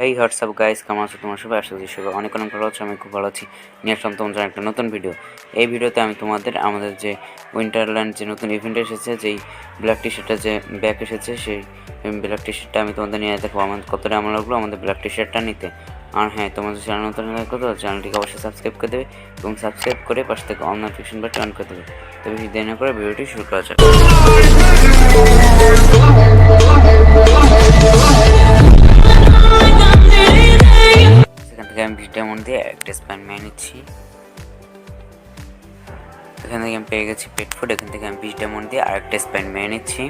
এই WhatsApp guys, কেমন আছো তোমার সবাই? আশা করি সবাই অনেক অনেক ভালো আছো। আমি খুব ভালো আছি। নিয়ে আসলাম তোমার জন্য একটা নতুন ভিডিও। এই ভিডিওতে আমি আমাদের যে উইন্টারল্যান্ড যে নতুন ইভেন্ট এসেছে, যেই ব্ল্যাক টি শার্টটা যে ব্যাক এসেছে, সেই ব্ল্যাক টি শার্টটা আমি তোমাদের নিয়ে দেখবো আমার কতটা আমার লাগলো আমাদের ব্ল্যাক টি শার্টটা নিতে। আর হ্যাঁ, তোমাদের চ্যানেল নতুন লাগবে তো চ্যানেলটিকে অবশ্যই সাবস্ক্রাইব করে দেবে এবং সাবস্ক্রাইব করে পাশ থেকে অল নোটিফিকেশন বাটন অন করে দেবে। তো বেশি দেরি না করে ভিডিওটি শুরু করা যাক। সেখান থেকে আমি 20 ডায়মন্ড দিয়ে একটা স্প্যান মেয়ে নিচ্ছি। এখান থেকে আমি পেয়ে গেছি পেট ফুড। এখান থেকে আমি 20 ডায়মন্ড দিয়ে আরেকটা স্প্যান মেয়ে নিচ্ছি।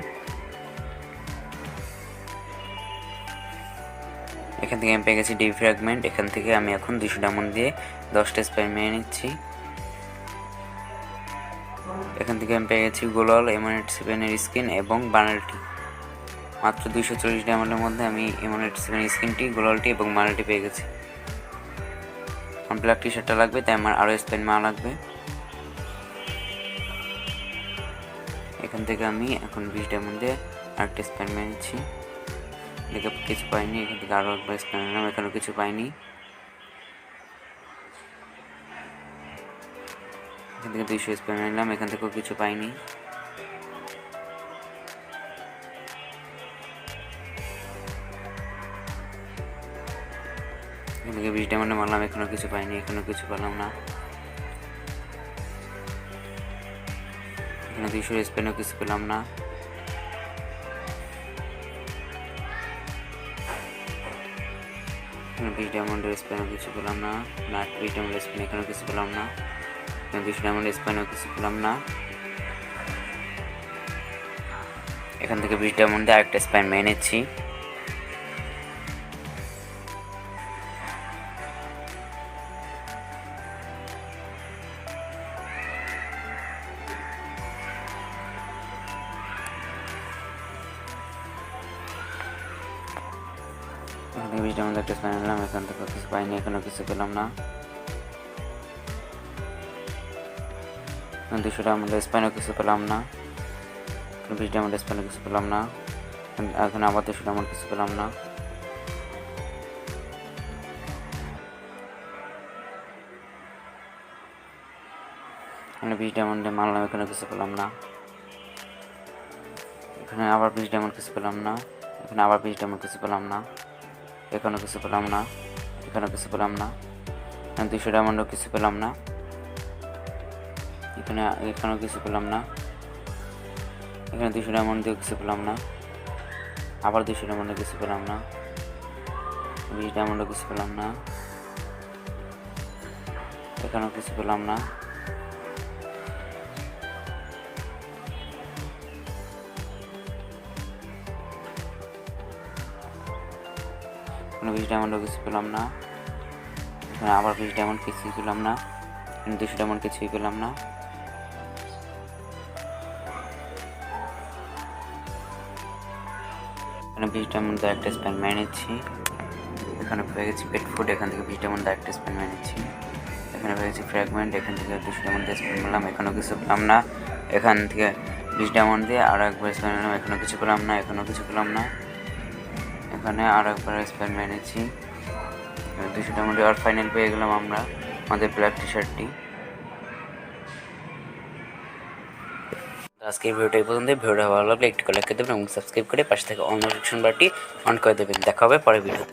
এখান থেকে আমি পেয়ে গেছি ডি ফ্র্যাগমেন্ট। এখান থেকে আমি এখন 200 ডায়মন্ড দিয়ে 10টা স্প্যান মেয়ে নিচ্ছি। এখান থেকে আমি পেয়ে গেছি গোলাল এমোনেট 7-এর স্কিন এবং বানালটি। মাত্র 240 ডায়মন্ডের মধ্যে আমি এমোনেট 7 স্কিনটি, গোলালটি এবং বানালটি পেয়ে গেছি। আমার ব্ল্যাক টি শার্টটা লাগবে, তাই আমার আরও স্প্যান মারা লাগবে। এখান থেকে আমি এখন 20 ডায়মন্ড দিয়ে আরেকটা স্প্যান মেরে নিচ্ছি। দেখে কিছু পাইনি। এখান থেকে আরও একবার স্প্যান নিলাম, এখানেও কিছু পাইনি। এখান থেকে 200 স্প্যান নিলাম, এখান থেকেও কিছু পাইনি। এখান থেকে 20 ডায়মন্ডে মারলাম, এখানেও কিছু পাইনি, এখানেও কিছু পেলাম না। এখানে 200 স্প্যানেও কিছু পেলাম না। এখানে 20 ডায়মন্ডের স্প্যানেও কিছু পেলাম না। 20 ডায়মন্ডের স্প্যান, এখানেও কিছু পেলাম না। এখানে 200 ডায়মন্ডের স্প্যানেও কিছু পেলাম না। এখান থেকে 20 ডায়মন্ড দিয়ে আরেকটা স্প্যান মেরে নিচ্ছি। এখান থেকে 20 ডায়মন্ড একটা স্প্যান নিলাম, এখান থেকে কিছু পাইনি, এখানেও কিছু পেলাম না। 200 ডায়মন্ডের স্প্যানেও কিছু পেলাম না। 20 ডায়মন্ডের স্প্যানেও কিছু পেলাম না। এখন আবার 200 ডায়মন্ড কিছু পেলাম না। এখানে 20 ডায়মন্ডে মারলাম, এখানে কিছু পেলাম না। এখানে আবার 20 ডায়মন্ড কিছু পেলাম না। এখানে আবার 20 ডায়মন্ড কিছু পেলাম না। এখানেও কিছু পেলাম না। এখানেও কিছু পেলাম না। এখানে 200 ডায়মন্ডও কিছু পেলাম না। এখানেও কিছু পেলাম না। এখানে 200 ডায়মন্ড দিয়েও কিছু পেলাম না। আবার 200 ডায়মন্ডে কিছু পেলাম না। 20 ডায়মন্ডও কিছু পেলাম না। এখানেও কিছু পেলাম না। 20 ডায়মন্ডও কিছু পেলাম না। এখানে আবার 20 ডায়মন্ড কিছুই পেলাম না। এখানে 200 ডায়মন্ড কিছুই পেলাম না। এখানে 20 ডায়মন্ড দিয়ে একটা স্প্যান মেরে নিচ্ছি। এখানে পেয়ে গেছি পেট ফুড। এখান থেকে 20 ডায়মন্ড দিয়ে একটা স্প্যান মেরে নিচ্ছি। এখানে পেয়ে গেছি ফ্র্যাগমেন্ট। এখান থেকে 200 ডায়মন্ড দিয়ে স্প্যান মারলাম, এখানেও কিছু পেলাম না। এখান থেকে 20 ডায়মন্ড দিয়ে আরও একবার স্প্যান মারলাম, এখানেও কিছু পেলাম না, এখানেও কিছু পেলাম না। এখানে আরও একবার স্প্যান মেরে নিচ্ছি। 200 ডায়মন্ডে আর ফাইনাল পেয়ে গেলাম আমরা আমাদের ব্ল্যাক টি শার্টটি। আজকের ভিডিওটা এই পর্যন্ত। ভিডিওটা ভালো লাগলে একটু লাইক করে দেবেন এবং সাবস্ক্রাইব করে পাশে থেকে অল নোটিফিকেশন বাটনটি অন করে দেবেন। দেখা হবে পরের ভিডিওতে।